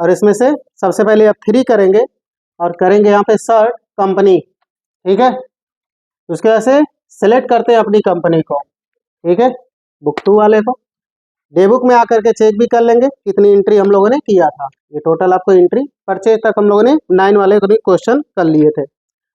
और इसमें से सबसे पहले F3 करेंगे और करेंगे यहाँ पे सर्च कंपनी, ठीक है। उसके बाद से सेलेक्ट करते हैं अपनी कंपनी को, ठीक है, बुक 2 वाले को। डे बुक में आकर के चेक भी कर लेंगे कितनी एंट्री हम लोगों ने किया था। ये टोटल आपको एंट्री परचेज तक हम लोगों ने 9 वाले को भी क्वेश्चन कर लिए थे।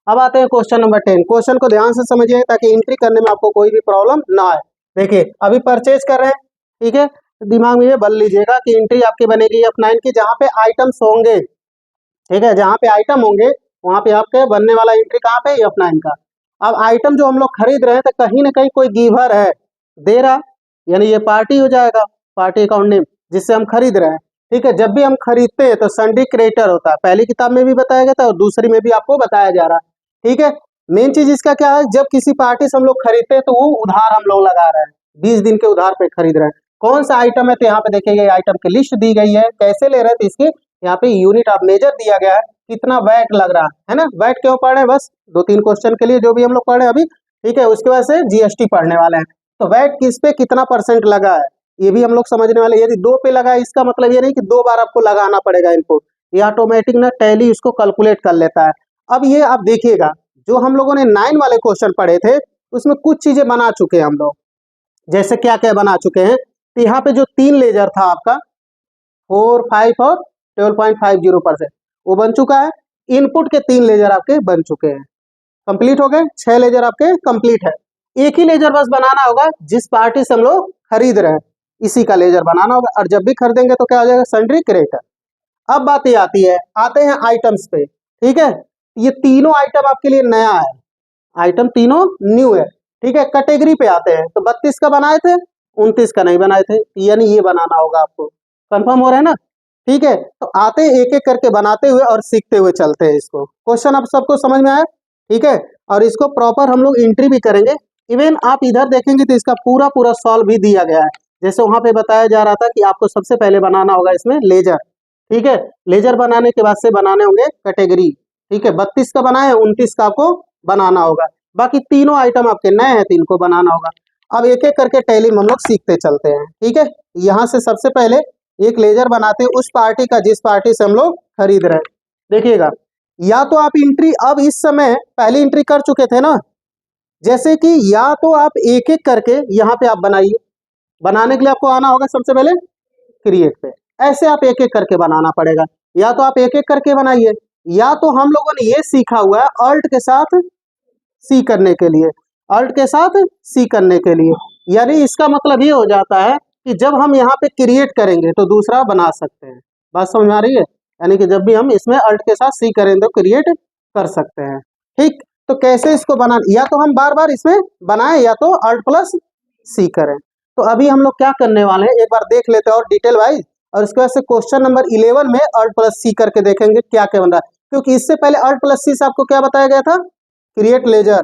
अब आते हैं क्वेश्चन नंबर 10। क्वेश्चन को ध्यान से समझिए ताकि एंट्री करने में आपको कोई भी प्रॉब्लम ना आए। देखिए अभी परचेज कर रहे हैं, ठीक है, दिमाग में ये बन लीजिएगा कि एंट्री आपकी बनेगी F9 की, जहाँ पे आइटम्स होंगे, ठीक है, जहाँ पे आइटम होंगे वहाँ पे आपके बनने वाला एंट्री कहाँ पे, F9 का। अब आइटम जो हम लोग खरीद रहे हैं तो कहीं ना कहीं कोई गिवर है, दे रहा, यानी ये पार्टी हो जाएगा, पार्टी अकाउंट नेम जिससे हम खरीद रहे हैं, ठीक है। जब भी हम खरीदते हैं तो सन्ड्री क्रेडिटर होता है, पहली किताब में भी बताया गया था और दूसरी में भी आपको बताया जा रहा है, ठीक है। मेन चीज इसका क्या है, जब किसी पार्टी से हम लोग खरीदते हैं तो वो उधार हम लोग लगा रहे हैं, 20 दिन के उधार पे खरीद रहे हैं। कौन सा आइटम है, तो यहाँ पे देखिए ये आइटम की लिस्ट दी गई है, कैसे ले रहे हैं तो इसकी यहाँ पे यूनिट ऑफ मेजर दिया गया है, कितना वैट लग रहा है ना। वैट क्यों पढ़ रहे हैं, बस 2-3 क्वेश्चन के लिए जो भी हम लोग पढ़े अभी, ठीक है। उसके बाद से जीएसटी पढ़ने वाले हैं, तो वैट किस पे कितना % लगा है ये भी हम लोग समझने वाले। यदि 2 पे लगा है इसका मतलब ये नहीं कि 2 बार आपको लगाना पड़ेगा इनको, ये ऑटोमेटिक ना टैली इसको कैलकुलेट कर लेता है। अब ये आप देखिएगा जो हम लोगों ने 9 वाले क्वेश्चन पढ़े थे उसमें कुछ चीजें बना चुके हैं हम लोग, जैसे क्या क्या बना चुके हैं। तो यहाँ पे जो 3 लेजर था आपका 4, 5 और 12.50% वो बन चुका है। इनपुट के 3 लेजर आपके बन चुके हैं, कंप्लीट हो गए। 6 लेजर आपके कंप्लीट है। एक ही लेजर बस बनाना होगा जिस पार्टी से हम लोग खरीद रहे हैं, इसी का लेजर बनाना होगा, और जब भी खरीदेंगे तो क्या हो जाएगा, सन्ड्री क्रेडिटर। अब बात ये आती है, आते हैं आइटम्स पे, ठीक है। ये तीनों आइटम आपके लिए नया है, आइटम तीनों न्यू है, ठीक है। कैटेगरी पे आते हैं तो 32 का बनाए थे, 29 का नहीं बनाए थे, यानी ये बनाना होगा आपको। कंफर्म हो रहा है ना, ठीक है। तो आते एक एक करके बनाते हुए और सीखते हुए चलते हैं इसको। क्वेश्चन अब सबको समझ में आया, ठीक है। और इसको प्रॉपर हम लोग एंट्री भी करेंगे। इवन आप इधर देखेंगे तो इसका पूरा पूरा सॉल्व भी दिया गया है, जैसे वहां पे बताया जा रहा था कि आपको सबसे पहले बनाना होगा इसमें लेजर, ठीक है। लेजर बनाने के बाद से बनाने होंगे कैटेगरी, ठीक है। 32 का बनाए, 29 का आपको बनाना होगा। बाकी तीनों आइटम आपके नए हैं तो इनको बनाना होगा। अब एक एक करके टैली में हम लोग सीखते चलते हैं, ठीक है। यहाँ से सबसे पहले एक लेजर बनाते हैं उस पार्टी का जिस पार्टी से हम लोग खरीद रहे हैं। देखिएगा, या तो आप एंट्री अब इस समय पहली एंट्री कर चुके थे ना, जैसे कि या तो आप एक एक करके यहाँ पे आप बनाइए। बनाने के लिए आपको आना होगा सबसे पहले क्रिएट पे, ऐसे आप एक एक करके बनाना पड़ेगा। या तो आप एक एक करके बनाइए, या तो हम लोगों ने ये सीखा हुआ है अल्ट के साथ सी करने के लिए, अल्ट के साथ सी करने के लिए, यानी इसका मतलब ये हो जाता है कि जब हम यहाँ पे क्रिएट करेंगे तो दूसरा बना सकते हैं। बात समझ में आ रही है, यानी कि जब भी हम इसमें अल्ट के साथ सी करेंगे तो क्रिएट कर सकते हैं, ठीक। तो कैसे इसको बना, या तो हम बार बार इसमें बनाएं या तो अल्ट प्लस सी करें। तो अभी हम लोग क्या करने वाले हैं एक बार देख लेते हैं और डिटेल वाइज, और इसके बाद से क्वेश्चन नंबर 11 में अल्ट प्लस सी करके देखेंगे क्या क्या बन रहा है। क्योंकि इससे पहले अल्ट प्लस सी से आपको क्या बताया गया था, क्रिएट लेजर,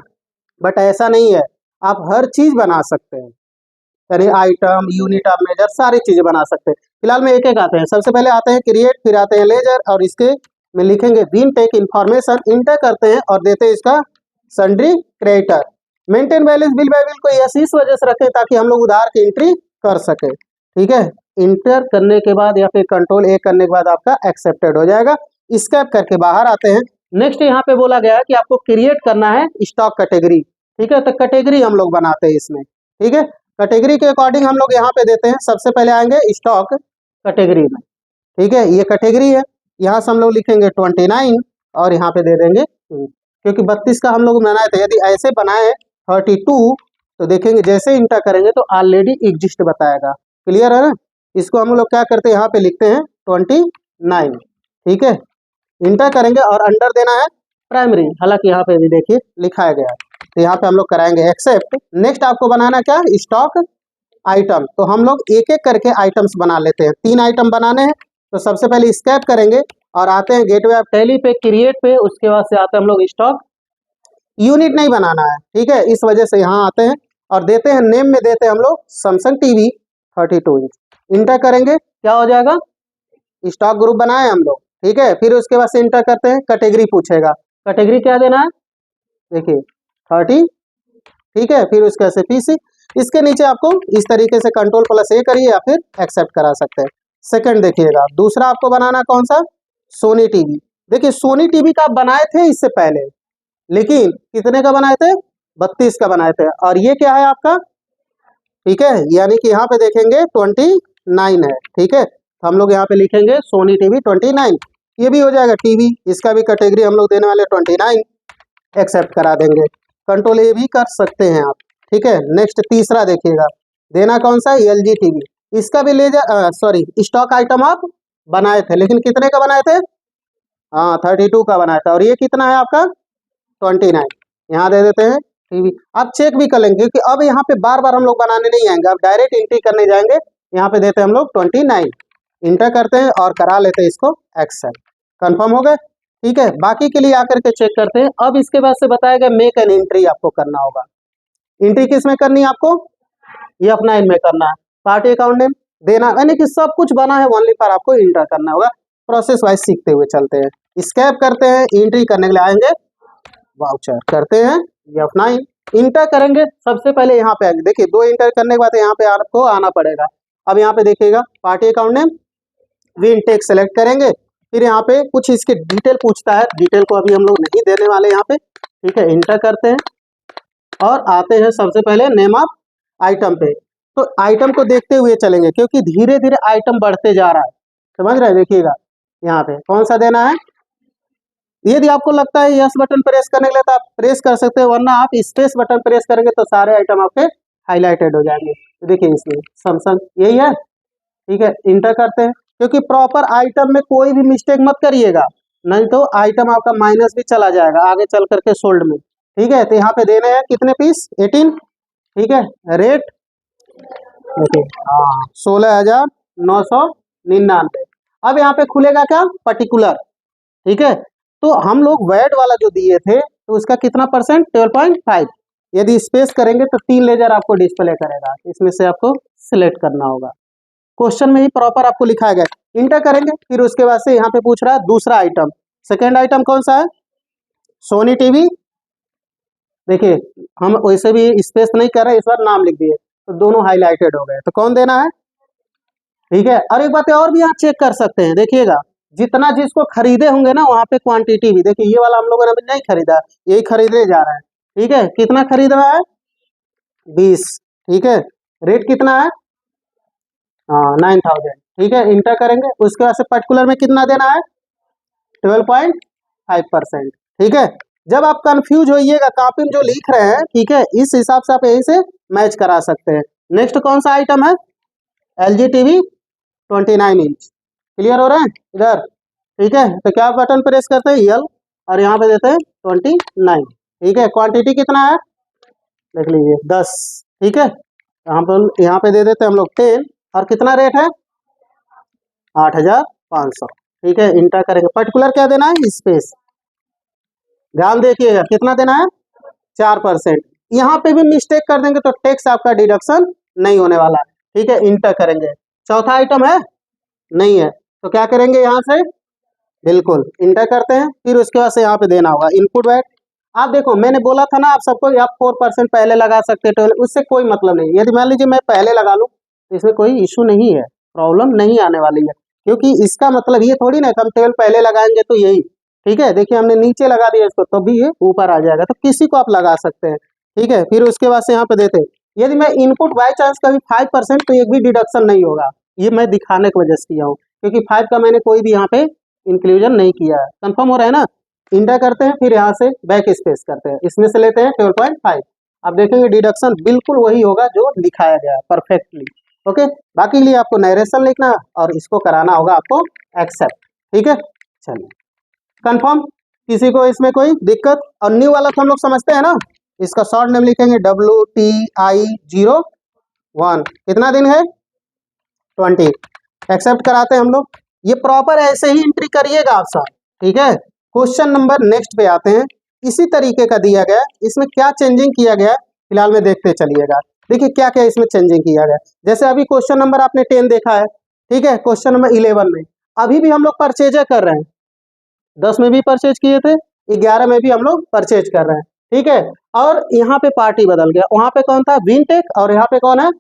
बट ऐसा नहीं है, आप हर चीज बना सकते हैं, यानी आइटम, यूनिट ऑफ मेजर, सारी चीजें बना सकते हैं। फिलहाल में एक एक आते हैं। सबसे पहले आते हैं क्रिएट, फिर आते हैं लेजर, और इसके में लिखेंगे बिन टेक इंफॉर्मेशन, इंटर करते हैं और देते हैं इसका sundry creditor. Maintain balance bill bye bill को यस इस वजह से रखें ताकि हम लोग उधार की एंट्री कर सके, ठीक है। इंटर करने के बाद या फिर कंट्रोल ए करने के बाद आपका एक्सेप्टेड हो जाएगा। स्कैप करके बाहर आते हैं। नेक्स्ट यहाँ पे बोला गया है कि आपको क्रिएट करना है स्टॉक कैटेगरी, ठीक है। तो कैटेगरी हम लोग बनाते हैं इसमें, ठीक है। कैटेगरी के अकॉर्डिंग हम लोग यहाँ पे देते हैं, सबसे पहले आएंगे स्टॉक कैटेगरी में, ठीक है। ये कैटेगरी है, यहाँ से हम लोग लिखेंगे 29 और यहाँ पे दे देंगे, क्योंकि 32 का हम लोग बनाए थे। यदि ऐसे बनाए 32 तो देखेंगे जैसे इंटर करेंगे तो ऑलरेडी एग्जिस्ट बताएगा, क्लियर है ना। इसको हम लोग क्या करते हैं, यहाँ पे लिखते हैं 29, ठीक है। इंटर करेंगे और अंडर देना है प्राइमरी, हालांकि यहाँ पे भी देखिए लिखाया गया है, तो यहाँ पे हम लोग कराएंगे एक्सेप्ट। नेक्स्ट आपको बनाना क्या, स्टॉक आइटम। तो हम लोग एक एक करके आइटम्स बना लेते हैं, 3 आइटम बनाने हैं। तो सबसे पहले स्कैप करेंगे और आते हैं गेटवे ऑफ टैली पे, क्रिएट पे, उसके बाद से आते हैं हम लोग स्टॉक। यूनिट नहीं बनाना है, ठीक है, इस वजह से यहाँ आते हैं और देते हैं नेम में देते हैं हम लोग सैमसंग टीवी 32 इंच। इंटर करेंगे क्या हो जाएगा, स्टॉक ग्रुप बनाए हम लोग, ठीक है। फिर उसके बाद से इंटर करते हैं, कैटेगरी पूछेगा, कैटेगरी क्या देना है, देखिए 30, ठीक है। फिर उसके बाद से पीसी, इसके नीचे आपको इस तरीके से कंट्रोल प्लस ए करिए या फिर एक्सेप्ट करा सकते हैं। सेकंड देखिएगा, दूसरा आपको बनाना कौन सा, सोनी टीवी। देखिए सोनी टीवी का आप बनाए थे इससे पहले, लेकिन कितने का बनाए थे, 32 का बनाए थे, और ये क्या है आपका, ठीक है, यानी कि यहाँ पे देखेंगे 29 है, ठीक है, तो हम लोग यहाँ पे लिखेंगे सोनी टीवी 29, ये भी हो जाएगा टीवी, इसका भी कैटेगरी हम लोग देने वाले 29, एक्सेप्ट करा देंगे। कंट्रोल ए भी कर सकते हैं आप, ठीक है। नेक्स्ट तीसरा देखिएगा, देना कौन सा, LG टीवी, इसका भी ले जा सॉरी स्टॉक आइटम आप बनाए थे, लेकिन कितने का बनाए थे, हाँ 32 का बनाया था, और ये कितना है आपका 29, यहाँ दे देते हैं टीवी। आप चेक भी कर लेंगे क्योंकि अब यहाँ पे बार बार हम लोग बनाने नहीं आएंगे, अब डायरेक्ट एंट्री करने जाएंगे, यहाँ पे देते हैं हम लोग 29, इंटर करते हैं और करा लेते हैं इसको एक्सेप्ट, कंफर्म हो गए, ठीक है। बाकी के लिए आकर के चेक करते हैं। अब इसके बाद से बताया गया मेक एन एंट्री आपको करना होगा, एंट्री किस में करनी है आपको, F9 में करना है, पार्टी अकाउंट नेम देना, यानी कि सब कुछ बना है, ओनली पर आपको इंटर करना होगा। प्रोसेस वाइज सीखते हुए चलते हैं, स्कैप करते हैं, एंट्री करने के लिए आएंगे, वाउचर करते हैं F9, इंटर करेंगे, सबसे पहले यहाँ पे आएंगे, देखिए 2 इंटर करने के बाद यहाँ पे आपको आना पड़ेगा। अब यहाँ पे देखिएगा पार्टी अकाउंट नेम विनटेक सेलेक्ट करेंगे, फिर यहाँ पे कुछ इसके डिटेल पूछता है, डिटेल को अभी हम लोग नहीं देने वाले यहाँ पे, ठीक है, इंटर करते हैं और आते हैं सबसे पहले नेम ऑफ आइटम पे। तो आइटम को देखते हुए चलेंगे क्योंकि धीरे धीरे आइटम बढ़ते जा रहा है, समझ रहे हैं, देखिएगा यहाँ पे कौन सा देना है। यदि आपको लगता है यस बटन प्रेस करने के लिए तो आप प्रेस कर सकते हैं, वरना आप स्पेस बटन प्रेस करेंगे तो सारे आइटम आपके हाईलाइटेड हो जाएंगे। तो देखिए इसमें सैमसंग यही है, ठीक है, इंटर करते हैं, क्योंकि प्रॉपर आइटम में कोई भी मिस्टेक मत करिएगा, नहीं तो आइटम आपका माइनस भी चला जाएगा आगे चल करके सोल्ड में, ठीक है। तो यहाँ पे देने हैं कितने पीस, 18, ठीक है, रेट हाँ 16,999। अब यहाँ पे खुलेगा क्या, पर्टिकुलर, ठीक है। तो हम लोग वैट वाला जो दिए थे तो उसका कितना परसेंट, 12.5, यदि स्पेस करेंगे तो 3 लेजर आपको डिस्प्ले करेगा, इसमें से आपको सिलेक्ट करना होगा, क्वेश्चन में ही प्रॉपर आपको लिखा गया, इंटर करेंगे। फिर उसके बाद से यहाँ पे पूछ रहा है दूसरा आइटम, सेकेंड आइटम कौन सा है, सोनी टीवी। देखिए हम वैसे भी स्पेस नहीं कर रहे, इस बार नाम लिख दिए तो दोनों हाईलाइटेड हो गए, तो कौन देना है, ठीक है। और एक बात और भी यहाँ चेक कर सकते हैं, देखिएगा जितना जिसको खरीदे होंगे ना वहाँ पे क्वांटिटी भी, देखिए ये वाला हम लोगों ने अभी नहीं खरीदा, यही खरीदने जा रहा है, ठीक है। कितना खरीद रहा है, 20, ठीक है, रेट कितना है, हाँ 9,000, ठीक है, इंटर करेंगे। उसके बाद से पर्टिकुलर में कितना देना है, 12.5%, ठीक है। जब आप कंफ्यूज होइएगा कॉपी में जो लिख रहे हैं, ठीक है, इस हिसाब से आप यहीं से मैच करा सकते हैं। नेक्स्ट कौन सा आइटम है, LG टीवी 29 इंच, क्लियर हो रहा है इधर, ठीक है। तो क्या बटन प्रेस करते हैं, यल, और यहाँ पे देते हैं 29, ठीक है। क्वांटिटी कितना है, देख लीजिए 10, ठीक है। यहाँ पे दे देते हैं हम लोग 10, और कितना रेट है, 8,500, ठीक है, इंटर करेंगे। पर्टिकुलर क्या देना है, स्पेस, ध्यान देखिएगा कितना देना है, 4%। यहाँ पे भी मिस्टेक कर देंगे तो टैक्स आपका डिडक्शन नहीं होने वाला, ठीक है, इंटर करेंगे। चौथा आइटम है, नहीं है, तो क्या करेंगे, यहाँ से बिल्कुल इंटर करते हैं। फिर उसके बाद से यहाँ पे देना होगा इनपुट वैट। आप देखो मैंने बोला था ना आप सबको, आप 4% पहले लगा सकते हैं, उससे कोई मतलब नहीं। यदि मान लीजिए मैं पहले लगा लूँ तो इसमें कोई इशू नहीं है, प्रॉब्लम नहीं आने वाली है, क्योंकि इसका मतलब ये थोड़ी ना हम 12 पहले लगाएंगे तो यही, ठीक है। देखिए हमने नीचे लगा दिया इसको तो भी ये ऊपर आ जाएगा, तो किसी को आप लगा सकते हैं, ठीक है। फिर उसके बाद से यहाँ पे देते हैं, यदि मैं इनपुट बाई चांस कभी 5% तो एक भी डिडक्शन नहीं होगा, ये मैं दिखाने की वजह से किया हूँ, क्योंकि 5 का मैंने कोई भी यहाँ पे इंक्लूजन नहीं किया है। कंफर्म हो रहा है ना, इंटर करते हैं, फिर यहाँ से बैक स्पेस करते हैं, इसमें से लेते हैं 12.5। आप देखेंगे डिडक्शन बिल्कुल वही होगा जो लिखाया गया है परफेक्टली, ओके। बाकी के लिए आपको नरेशन लिखना और इसको कराना होगा आपको एक्सेप्ट, ठीक है। चलिए कंफर्म, किसी को इसमें कोई दिक्कत, और न्यू वाला तो हम लोग समझते हैं ना, इसका शॉर्ट नेम लिखेंगे WTI01, कितना दिन है, 20, एक्सेप्ट कराते हैं हम लोग। ये प्रॉपर ऐसे ही एंट्री करिएगा आप सब, ठीक है। क्वेश्चन नंबर नेक्स्ट पे आते हैं, इसी तरीके का दिया गया, इसमें क्या चेंजिंग किया गया फिलहाल में देखते चलिएगा। देखिए क्या क्या इसमें चेंजिंग किया गया, जैसे अभी क्वेश्चन नंबर आपने 10 देखा है, ठीक है। क्वेश्चन नंबर 11 में अभी भी हम लोग परचेज कर रहे हैं, 10 में भी परचेज किए थे, 11 में भी हम लोग परचेज कर रहे हैं, ठीक है। और यहाँ पे पार्टी बदल गया, वहां पे कौन था, विनटेक, और यहाँ पे कौन है,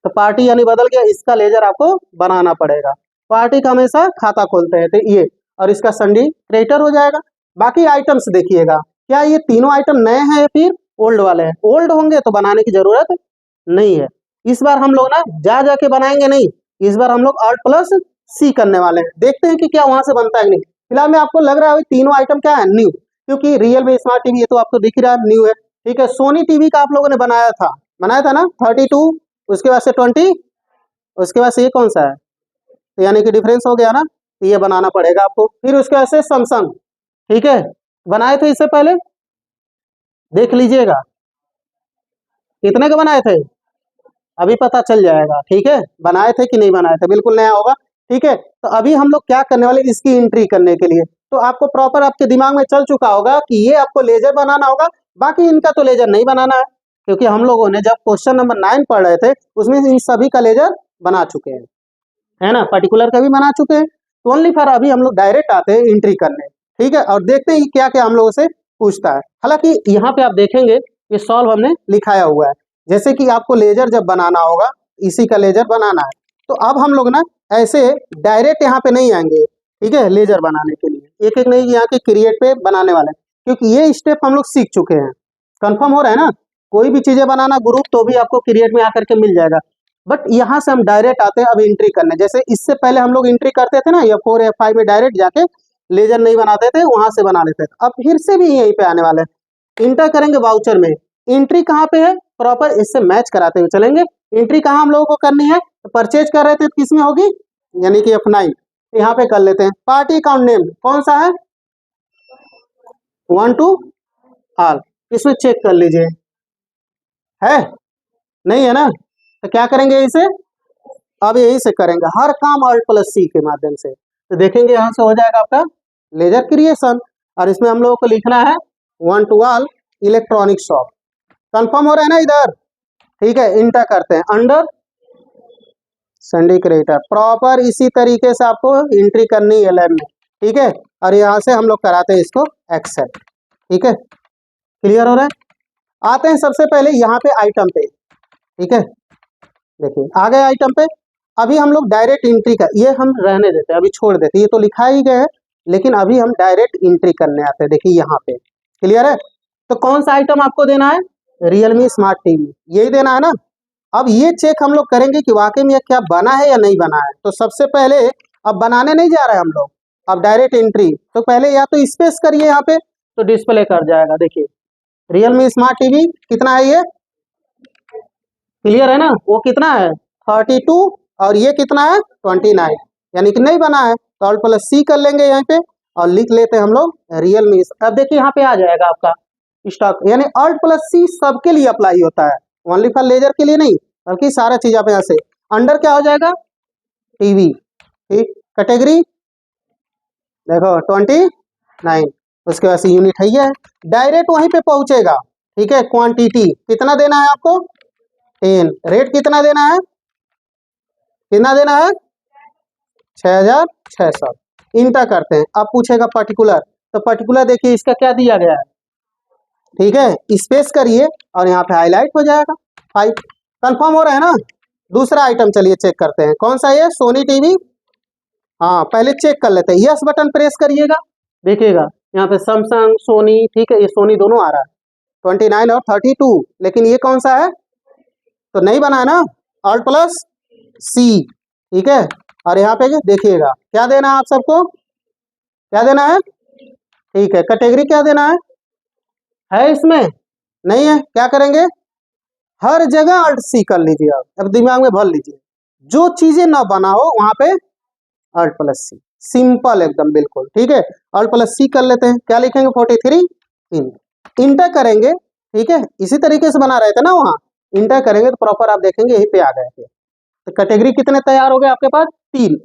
तो पार्टी यानी बदल गया, इसका लेजर आपको बनाना पड़ेगा। पार्टी का हमेशा खाता खोलते हैं तो ये, और इसका सन्डी क्रेडिटर हो जाएगा। बाकी आइटम्स देखिएगा, क्या ये तीनों आइटम नए हैं या फिर ओल्ड वाले हैं? ओल्ड होंगे तो बनाने की जरूरत नहीं है। इस बार हम लोग ना जा जाके बनाएंगे नहीं, इस बार हम लोग Alt+C करने वाले हैं। देखते हैं कि क्या वहां से बनता है नहीं। फिलहाल में आपको लग रहा है तीनों आइटम क्या है, न्यू, क्योंकि Realme स्मार्ट टीवी ये तो आपको दिख रहा है न्यू है, ठीक है। सोनी टीवी का आप लोगों ने बनाया था ना 32, उसके बाद से 20, उसके बाद से ये कौन सा है, तो यानी कि डिफरेंस हो गया ना, तो ये बनाना पड़ेगा आपको। फिर उसके बाद से सैमसंग, ठीक है, बनाए थे इससे पहले, देख लीजिएगा कितने के बनाए थे, अभी पता चल जाएगा, ठीक है, बनाए थे कि नहीं बनाए थे, बिल्कुल नया होगा, ठीक है। तो अभी हम लोग क्या करने वाले, इसकी एंट्री करने के लिए तो आपको प्रॉपर आपके दिमाग में चल चुका होगा कि ये आपको लेजर बनाना होगा। बाकी इनका तो लेजर नहीं बनाना है, क्योंकि हम लोगों ने जब क्वेश्चन नंबर 9 पढ़ रहे थे उसमें इन सभी का लेजर बना चुके हैं, है ना, पर्टिकुलर का भी बना चुके हैं। तो ओनली फॉर अभी हम लोग डायरेक्ट आते हैं एंट्री करने, ठीक है, और देखते हैं क्या क्या हम लोगों से पूछता है। हालांकि यहाँ पे आप देखेंगे ये सॉल्व हमने लिखाया हुआ है, जैसे कि आपको लेजर जब बनाना होगा, इसी का लेजर बनाना है। तो अब हम लोग ना ऐसे डायरेक्ट यहाँ पे नहीं आएंगे, ठीक है, लेजर बनाने के लिए एक एक नहीं, यहाँ के क्रिएट पे बनाने वाले हैं, क्योंकि ये स्टेप हम लोग सीख चुके हैं। कंफर्म हो रहा है ना, कोई भी चीजें बनाना ग्रुप तो भी आपको क्रिएट में आकर के मिल जाएगा, बट यहाँ से हम डायरेक्ट आते हैं अब एंट्री करने। जैसे इससे पहले हम लोग एंट्री करते थे ना F4 F5 में डायरेक्ट जाके लेजर नहीं बनाते थे, वहां से बना लेते थे। अब फिर से भी यहीं पे आने वाले हैं, इंटर करेंगे वाउचर में। एंट्री कहाँ पे है, प्रॉपर इससे मैच कराते हुए चलेंगे। एंट्री कहाँ हम लोगों को करनी है, तो परचेज कर रहे थे तो किसमें होगी, यानी कि F9, यहाँ पे कर लेते हैं। पार्टी अकाउंट नेम कौन सा है, 1 to all, इसमें चेक कर लीजिए, है नहीं है ना, तो क्या करेंगे इसे, अब यही से करेंगे हर काम Alt+C के माध्यम से। तो देखेंगे यहाँ से हो जाएगा आपका लेजर क्रिएशन, और इसमें हम लोगों को लिखना है 1 to all electronic shop. Confirm हो रहा है ना इधर, ठीक है, इंटर करते हैं अंडर सन्डी क्रिएटर, प्रॉपर इसी तरीके से आपको एंट्री करनी है लैब में, ठीक है, और यहाँ से हम लोग कराते हैं इसको एक्सेप्ट, ठीक है, क्लियर हो रहा है। आते हैं सबसे पहले यहाँ पे आइटम पे, ठीक है, देखिए आ गए आइटम पे। अभी हम लोग डायरेक्ट एंट्री का, ये हम रहने देते हैं, अभी छोड़ देते हैं, ये तो लिखा ही गया है, लेकिन अभी हम डायरेक्ट एंट्री करने आते हैं। देखिए यहाँ पे क्लियर है, तो कौन सा आइटम आपको देना है, Realme स्मार्ट टीवी, यही देना है ना। अब ये चेक हम लोग करेंगे कि वाकई में क्या बना है या नहीं बना है। तो सबसे पहले अब बनाने नहीं जा रहे हम लोग, अब डायरेक्ट एंट्री। तो पहले या तो स्पेस करिए यहाँ पे, तो डिस्प्ले कर जाएगा। देखिए Realme स्मार्ट टीवी कितना है, ये क्लियर है ना, वो कितना है 32, और ये कितना है 29, यानी कि नहीं बना है, तो Alt+C कर लेंगे यहाँ पे और लिख लेते हैं हम लोग Realme। अब देखिए यहाँ पे आ जाएगा आपका स्टॉक, यानी Alt+C सबके लिए अप्लाई होता है, ओनली फॉर लेजर के लिए नहीं, बल्कि सारा चीज आप यहाँ से अंडर क्या हो जाएगा टीवी, ठीक, कैटेगरी देखो 29, उसके बाद से यूनिट है, डायरेक्ट वहीं पे पहुंचेगा, ठीक है। क्वांटिटी कितना देना है आपको 10, रेट कितना देना है, कितना देना है 6600, इंटर करते हैं। अब पूछेगा पर्टिकुलर, तो पर्टिकुलर देखिए इसका क्या दिया गया है, ठीक है, स्पेस करिए और यहाँ पे हाईलाइट हो जाएगा 5। कंफर्म हो रहा है ना। दूसरा आइटम चलिए चेक करते हैं, कौन सा ये सोनी टीवी, हाँ पहले चेक कर लेते हैं, यस बटन प्रेस करिएगा, देखिएगा यहाँ पे सैमसंग सोनी, ठीक है, ये सोनी दोनों आ रहा है 29 और 32, लेकिन ये कौन सा है, तो नहीं बना है ना, Alt+C, ठीक है। और यहाँ पे देखिएगा क्या देना है आप सबको, क्या देना है, ठीक है, कैटेगरी क्या देना है इसमें नहीं है, क्या करेंगे हर जगह Alt+C कर लीजिए। आप अब दिमाग में भर लीजिए, जो चीजें ना बना हो वहां पे Alt+C, सिंपल एकदम बिल्कुल, ठीक है। Alt+C कर लेते हैं, क्या लिखेंगे 43 इंटर करेंगे, ठीक है, इसी तरीके से बना रहे थे ना वहाँ, इंटर करेंगे तो प्रॉपर आप देखेंगे यहीं पे आ गए थे। तो कैटेगरी कितने तैयार हो गए आपके पास 3,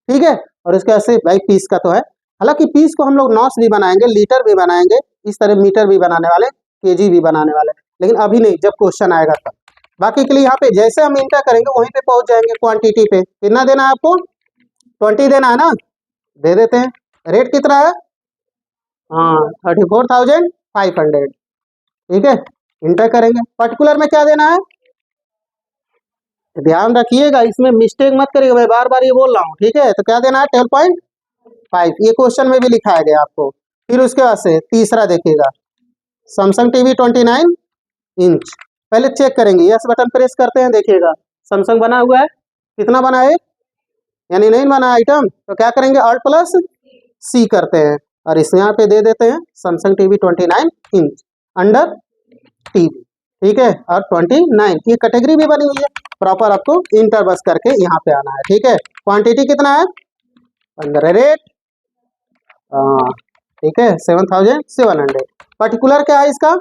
ठीक है। और इसके ऐसे भाई पीस का तो है, हालांकि पीस को हम लोग नॉस भी बनाएंगे, लीटर भी बनाएंगे, इस तरह मीटर भी बनाने वाले, केजी भी बनाने वाले, लेकिन अभी नहीं, जब क्वेश्चन आएगा तब। बाकी के लिए यहाँ पे जैसे हम इंटर करेंगे वहीं पे पहुंच जाएंगे। क्वांटिटी पे कितना देना है आपको 20 देना है ना, दे देते हैं। रेट कितना है, हाँ 34,500, ठीक है, इंटर करेंगे। पर्टिकुलर में क्या देना है ध्यान रखिएगा, इसमें मिस्टेक मत करिएगा, मैं बार बार ये बोल रहा हूँ, ठीक है। तो क्या देना है 12.5, ये क्वेश्चन में भी लिखाया गया आपको। फिर उसके बाद से तीसरा देखिएगा, सैमसंग टीवी 29 इंच। पहले चेक करेंगे, यस बटन प्रेस करते हैं, देखिएगा सैमसंग बना हुआ है, कितना बना है, यानी नहीं बना आइटम, तो क्या करेंगे Alt प्लस C करते हैं और इस यहाँ पे दे देते हैं Samsung TV 29 inch under TV, ठीक है। और 29 की कैटेगरी भी बनी हुई है, प्रॉपर आपको इंटर बस करके यहाँ पे आना है, ठीक है। क्वांटिटी कितना है, अंडर रेट, ठीक है 7700। पर्टिकुलर क्या है इसका,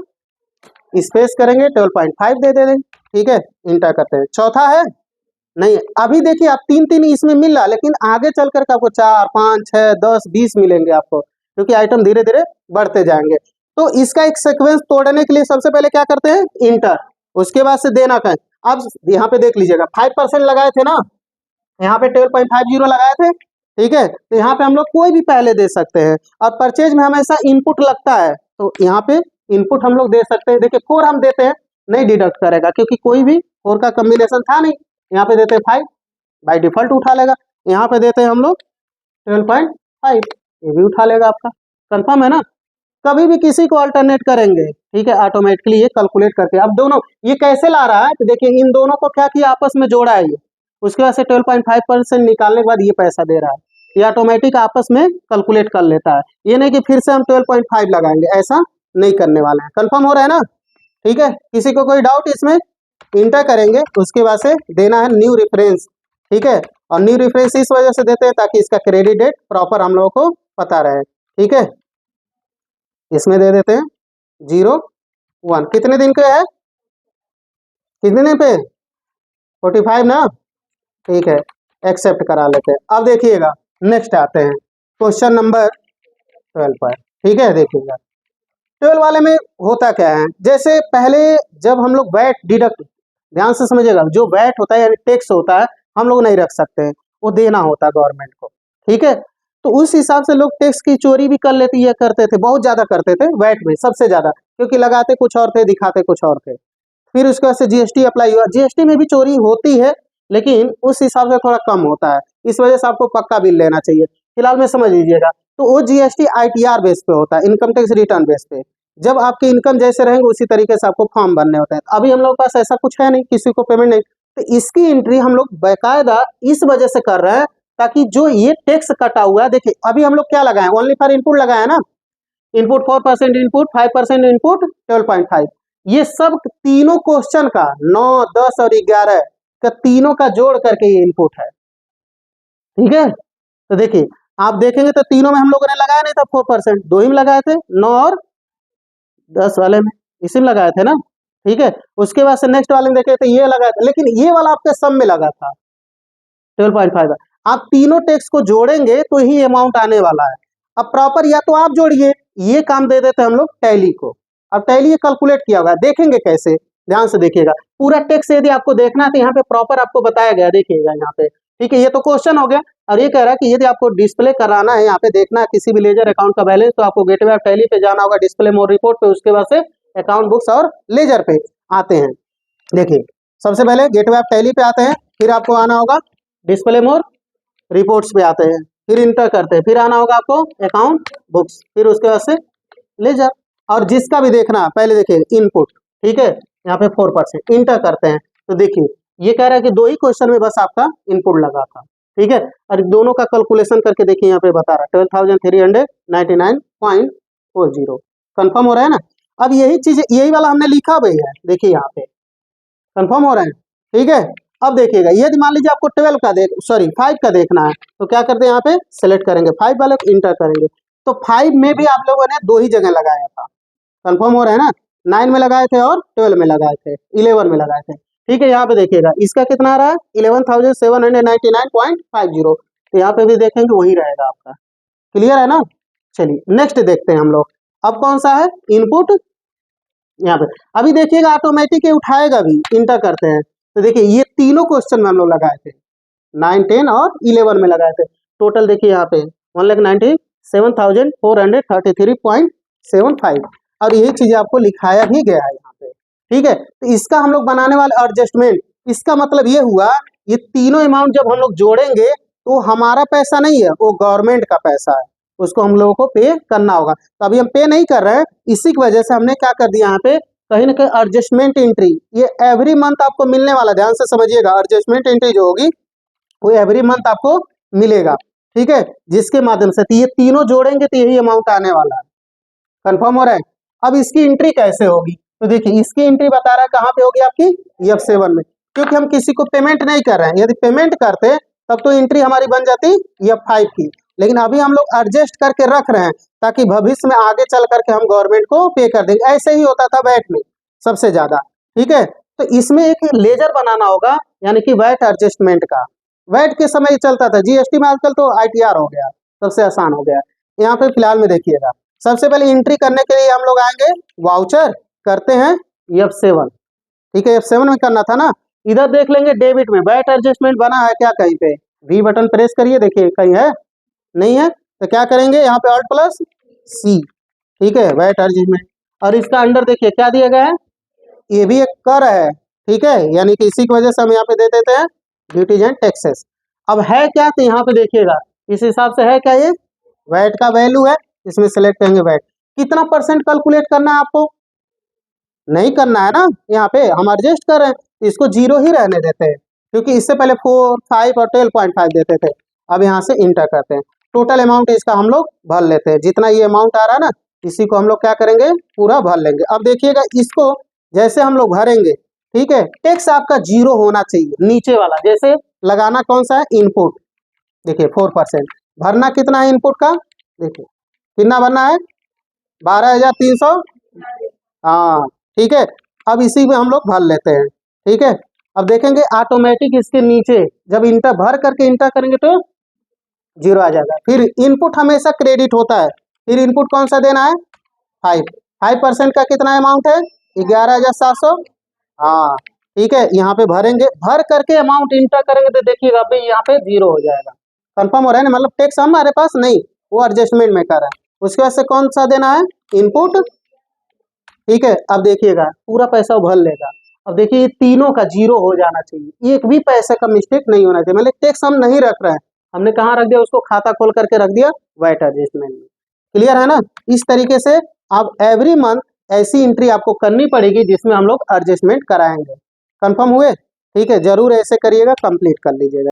स्पेस करेंगे 12.5 दे देंगे, ठीक है, इंटर करते हैं। चौथा है नहीं, अभी देखिए आप 3 इसमें मिल रहा, लेकिन आगे चल कर आपको 4 5 6 10 20 मिलेंगे आपको, क्योंकि आइटम धीरे धीरे बढ़ते जाएंगे। तो इसका एक सीक्वेंस तोड़ने के लिए सबसे पहले क्या करते हैं, इंटर, उसके बाद से देना कहें। अब यहाँ पे देख लीजिएगा 5% लगाए थे ना, यहाँ पे 12.50 लगाए थे, ठीक है। तो यहाँ पे हम लोग कोई भी पहले दे सकते हैं, और परचेज में हमेशा इनपुट लगता है, तो यहाँ पे इनपुट हम लोग दे सकते हैं। देखिए 4 हम देते हैं, नहीं डिडक्ट करेगा, क्योंकि कोई भी 4 का कॉम्बिनेशन था नहीं। यहाँ पे देते हैं 5, बाई डिफॉल्ट उठा लेगा। यहाँ पे देते हैं हम लोग 12.5, ये भी उठा लेगा आपका, कंफर्म है ना। कभी भी किसी को अल्टरनेट करेंगे, ठीक है, ऑटोमेटिकली ये कैलकुलेट करके। अब दोनों ये कैसे ला रहा है, तो देखिए इन दोनों को क्या किया, आपस में जोड़ा है ये, उसके बाद से 12.5% निकालने के बाद ये पैसा दे रहा है, ये ऑटोमेटिक आपस में कैलकुलेट कर लेता है। ये नहीं कि फिर से हम 12.5 लगाएंगे, ऐसा नहीं करने वाले हैं। कंफर्म हो रहा है ना, ठीक है। किसी को कोई डाउट इसमें, इंटर करेंगे, उसके बाद से देना है न्यू रेफरेंस, ठीक है। और न्यू रेफरेंस इस वजह से देते हैं ताकि इसका क्रेडिट डेट प्रॉपर हम लोगों को पता रहे, ठीक है। इसमें दे देते हैं 01, कितने दिन के है, कितने दिन पे 45 ना, ठीक है, एक्सेप्ट करा लेते हैं। अब देखिएगा नेक्स्ट आते हैं क्वेश्चन नंबर 12 पर, ठीक है। देखिएगा 12 वाले में होता क्या है, जैसे पहले जब हम लोग वैट डिडक्ट, ध्यान से समझिएगा, जो वैट होता है यानी टैक्स होता है, हम लोग नहीं रख सकते हैं, वो देना होता है गवर्नमेंट को, ठीक है। तो उस हिसाब से लोग टैक्स की चोरी भी कर लेते, ये करते थे, बहुत ज्यादा करते थे वैट में, सबसे ज्यादा, क्योंकि लगाते कुछ और थे, दिखाते कुछ और थे। फिर उसके बाद से जीएसटी अप्लाई हुआ, जीएसटी में भी चोरी होती है, लेकिन उस हिसाब से थोड़ा कम होता है, इस वजह से आपको पक्का बिल लेना चाहिए। फिलहाल में समझ लीजिएगा, तो वो जीएसटी आईटीआर बेस पे होता है, इनकम टैक्स रिटर्न बेस पे। जब आपके इनकम जैसे रहेंगे उसी तरीके से आपको फॉर्म भरने होते हैं। अभी हम लोग पास ऐसा कुछ है नहीं, किसी को पेमेंट नहीं, तो इसकी एंट्री हम लोग बाकायदा इस वजह से कर रहे हैं ताकि जो ये टैक्स कटा हुआ है, देखिए अभी हम लोग क्या लगाए, ओनली फॉर इनपुट लगाए ना, इनपुट 4% इनपुट, 5% इनपुट, 12.5, ये सब तीनों क्वेश्चन का 9 10 और 11 का तीनों का जोड़ करके ये इनपुट है, ठीक है। तो देखिए आप देखेंगे तो तीनों में हम लोगों ने लगाया नहीं था 4%, दो ही में लगाए थे, 9 और 10 वाले में, इसी में लगाए थे ना, ठीक है। उसके बाद से नेक्स्ट वाले में देखे तो ये लगाया था, लेकिन ये वाला आपके सब में लगा था 12.5। आप तीनों टैक्स को जोड़ेंगे तो ही अमाउंट आने वाला है। अब प्रॉपर या तो आप जोड़िए, ये काम दे देते हम लोग टैली को। अब टैली ये कैलकुलेट किया होगा, देखेंगे कैसे, ध्यान से देखिएगा। पूरा टैक्स यदि आपको देखना है तो यहाँ पे प्रॉपर आपको बताया गया, देखिएगा यहाँ पे, ठीक है। ये तो क्वेश्चन हो गया, और ये कह रहा है कि यदि आपको डिस्प्ले कराना है, यहाँ पे देखना है किसी भी लेजर अकाउंट का बैलेंस, तो आपको गेटवे ऑफ टैली पे जाना होगा, डिस्प्ले मोर रिपोर्ट पे, उसके बाद से अकाउंट बुक्स और लेजर पे आते हैं। देखिए सबसे पहले गेटवे ऑफ टैली पे आते हैं, फिर आपको आना होगा डिस्प्ले मोर रिपोर्ट्स पे आते हैं, फिर इंटर करते हैं, फिर आना होगा आपको अकाउंट बुक्स, फिर उसके बाद से लेजर। और जिसका भी देखना पहले देखिए इनपुट, ठीक है, यहाँ पे 4% इंटर करते हैं। तो देखिए ये कह रहा है कि दो ही क्वेश्चन में बस आपका इनपुट लगा था, ठीक है। और दोनों का कैलकुलेशन करके देखिए यहाँ पे बता रहा है 12,399.40, कंफर्म हो रहा है ना। अब यही चीज, यही वाला हमने लिखा भी है, देखिए यहाँ पे कंफर्म हो रहा है, ठीक है। अब देखिएगा यदि मान लीजिए आपको 12 का 5 का देखना है, तो क्या करते हैं, यहाँ पे सेलेक्ट करेंगे 5 वाले को, इंटर करेंगे। तो 5 में भी आप लोगों ने दो ही जगह लगाया था, कंफर्म हो रहा है ना, 9 में लगाए थे और 12 में लगाए थे, 11 में लगाए थे, ठीक है। यहाँ पे देखिएगा इसका कितना आ रहा है 11,799.50, तो यहाँ पे भी देखेंगे वही रहेगा आपका, क्लियर है ना। चलिए नेक्स्ट देखते हैं हम लोग, अब कौन सा है इनपुट, यहाँ पे अभी देखिएगा ऑटोमेटिक उठाएगा भी, इंटर करते हैं। तो देखिए ये तीनों क्वेश्चन में हम लोग लगाए थे, 9 10 और 11 में लगाए थे। टोटल देखिए यहाँ पे 1,97,433.75, और यही चीज आपको लिखाया भी गया है यहाँ पे, ठीक है। तो इसका हम लोग बनाने वाले एडजस्टमेंट, इसका मतलब ये हुआ, ये तीनों अमाउंट जब हम लोग जोड़ेंगे तो हमारा पैसा नहीं है, वो गवर्नमेंट का पैसा है, उसको हम लोगों को पे करना होगा। तो अभी हम पे नहीं कर रहे हैं, इसी की वजह से हमने क्या कर दिया यहाँ पे, कहीं ना कहीं एडजस्टमेंट एंट्री, ये एवरी मंथ आपको मिलने वाला, ध्यान से समझिएगा, एडजस्टमेंट एंट्री जो होगी वो एवरी मंथ आपको मिलेगा, ठीक है, जिसके माध्यम से ये तीनों जोड़ेंगे तो यही अमाउंट आने वाला है। कंफर्म हो रहा है। अब इसकी एंट्री कैसे होगी, तो देखिए इसकी एंट्री बता रहा है कहाँ पे होगी आपकी, F7 में, क्योंकि हम किसी को पेमेंट नहीं कर रहे हैं। यदि पेमेंट करते तब तो एंट्री हमारी बन जाती F5 की, लेकिन अभी हम लोग एडजस्ट करके रख रहे हैं ताकि भविष्य में आगे चल करके हम गवर्नमेंट को पे कर देंगे। ऐसे ही होता था वैट में सबसे ज्यादा, ठीक है। तो इसमें एक लेजर बनाना होगा, यानी कि वैट एडजस्टमेंट का। वैट के समय चलता था, जीएसटी में आजकल तो ITR हो गया, सबसे आसान हो गया। यहाँ पे फिलहाल में देखिएगा, सबसे पहले एंट्री करने के लिए हम लोग आएंगे, वाउचर करते हैं F7, ठीक है, F7 में करना था ना। इधर देख लेंगे डेबिट में वैट एडजस्टमेंट बना है क्या, कहीं पे V बटन प्रेस करिए, देखिए कहीं है, नहीं है, तो क्या करेंगे यहाँ पे Alt+C, ठीक है, वैट एडजस्टमेंट। और इसका अंडर देखिए क्या दिया गया है, ये भी एक कर है, ठीक है, यानी कि इसी की वजह से हम यहाँ पे दे देते हैं ड्यूटीज एंड टैक्सेस। अब है क्या, तो यहाँ पे देखिएगा इस हिसाब से है क्या, ये वैट का वैल्यू है, इसमें सेलेक्ट करेंगे वैट। कितना परसेंट कैलकुलेट करना है आपको, नहीं करना है ना, यहाँ पे हम एडजस्ट कर रहे हैं, इसको 0 ही रहने देते हैं, क्योंकि इससे पहले 4, 5 और 12.5 देते थे। अब यहाँ से इंटर करते हैं, टोटल अमाउंट इसका हम लोग भर लेते हैं, जितना ये अमाउंट आ रहा है ना, इसी को हम लोग क्या करेंगे, पूरा भर लेंगे। अब देखिएगा इसको जैसे हम लोग भरेंगे, ठीक है, टैक्स आपका 0 होना चाहिए, नीचे वाला जैसे लगाना कौन सा है, इनपुट, देखिए 4%। भरना कितना है इनपुट का, देखिए कितना भरना है, 12,300, हाँ ठीक है। अब इसी में हम लोग भर लेते हैं, ठीक है। अब देखेंगे ऑटोमेटिक इसके नीचे जब इंटर भर करके इंटर करेंगे तो 0 आ जाएगा। फिर इनपुट हमेशा क्रेडिट होता है, फिर इनपुट कौन सा देना है, 5% का कितना अमाउंट है, 11,700, हाँ ठीक है। यहाँ पे भरेंगे, भर करके अमाउंट इंटर करेंगे तो देखिएगा अभी यहाँ पे 0 हो जाएगा। कंफर्म हो रहा है ना, मतलब टैक्स हमारे पास नहीं, वो एडजस्टमेंट में कर रहा है। उसके बाद से कौन सा देना है, इनपुट, ठीक है। अब देखिएगा पूरा पैसा भर लेगा। अब देखिए ये तीनों का 0 हो जाना चाहिए, एक भी पैसे का मिस्टेक नहीं होना चाहिए, मतलब टैक्स हम नहीं रख रहे हैं, हमने कहाँ रख दिया, उसको खाता खोल करके रख दिया वैट एडजस्टमेंट में। क्लियर है ना। इस तरीके से आप एवरी मंथ ऐसी एंट्री आपको करनी पड़ेगी जिसमें हम लोग एडजस्टमेंट कराएंगे। कंफर्म हुए, ठीक है, जरूर ऐसे करिएगा, कंप्लीट कर लीजिएगा।